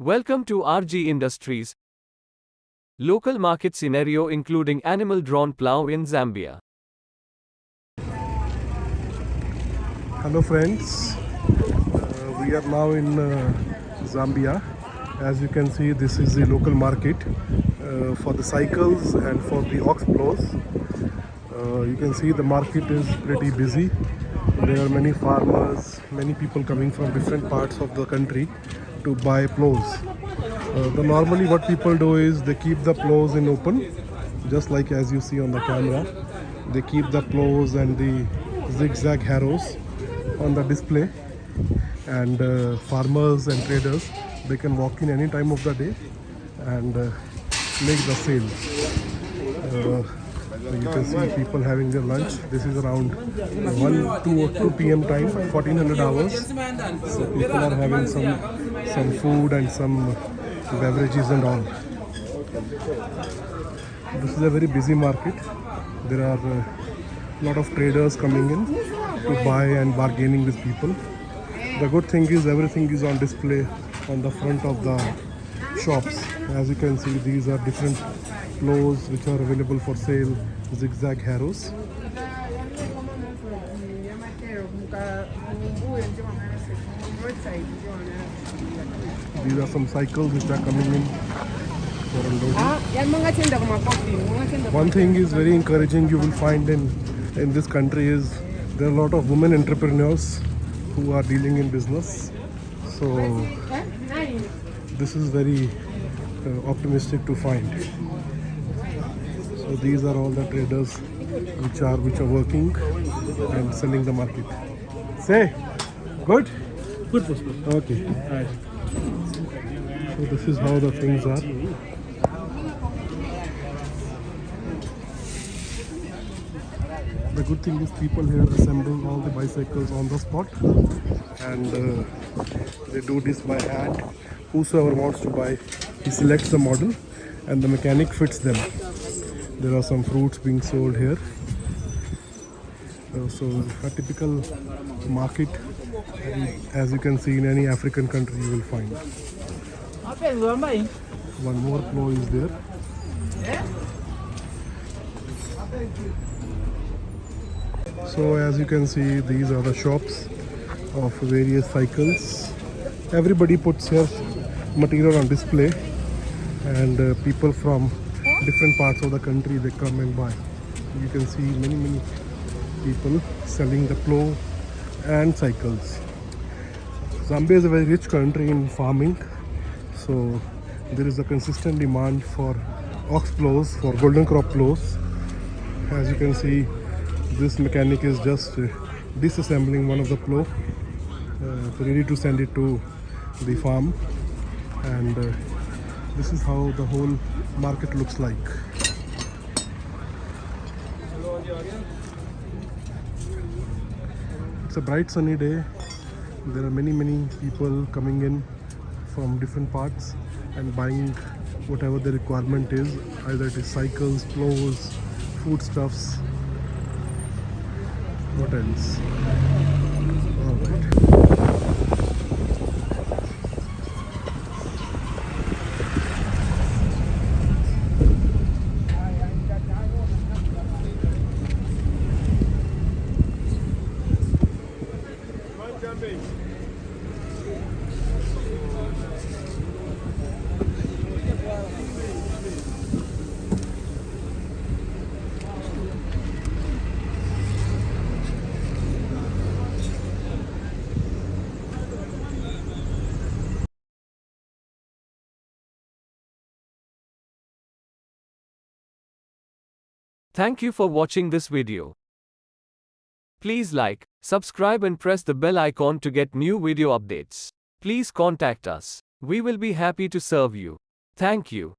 Welcome to RG Industries. Local market scenario including animal drawn plough in Zambia. Hello friends, we are now in Zambia. As you can see, this is the local market for the cycles and for the ox plows. You can see the market is pretty busy. There are many farmers, many people coming from different parts of the country to buy plows. Normally what people do is they keep the plows in open, just like as you see on the camera. They keep the plows and the zigzag harrows on the display, and farmers and traders, they can walk in any time of the day and make the sale. You can see people having their lunch. This is around 2 p.m. time, 1400 hours. So people are having some food and some beverages and all. This is a very busy market. There are a lot of traders coming in to buy and bargaining with people. The good thing is everything is on display on the front of the shops. As you can see, these are different plows which are available for sale, zigzag harrows. These are some cycles which are coming in for unloading. One thing is very encouraging you will find in this country is there are a lot of women entrepreneurs who are dealing in business. So this is very optimistic to find. So these are all the traders which are working and selling the market. Say, good? Good. Okay. Right. So this is how the things are. The good thing is people here assemble all the bicycles on the spot, and they do this by hand. Whosoever wants to buy, he selects the model and the mechanic fits them. There are some fruits being sold here. So a typical market, as you can see in any African country, you will find. One more plow is there. So as you can see, these are the shops of various cycles. Everybody puts their material on display, and people from different parts of the country, they come and buy. You can see many people selling the plow and cycles. Zambia is a very rich country in farming, so there is a consistent demand for ox plows, for golden crop plows. As you can see, this mechanic is just disassembling one of the plow, ready to send it to the farm, and this is how the whole market looks like. It's a bright sunny day. There are many people coming in from different parts and buying whatever the requirement is, either it is cycles, plows, foodstuffs. What else? All right. Thank you for watching this video. Please like, subscribe and press the bell icon to get new video updates. Please contact us. We will be happy to serve you. Thank you.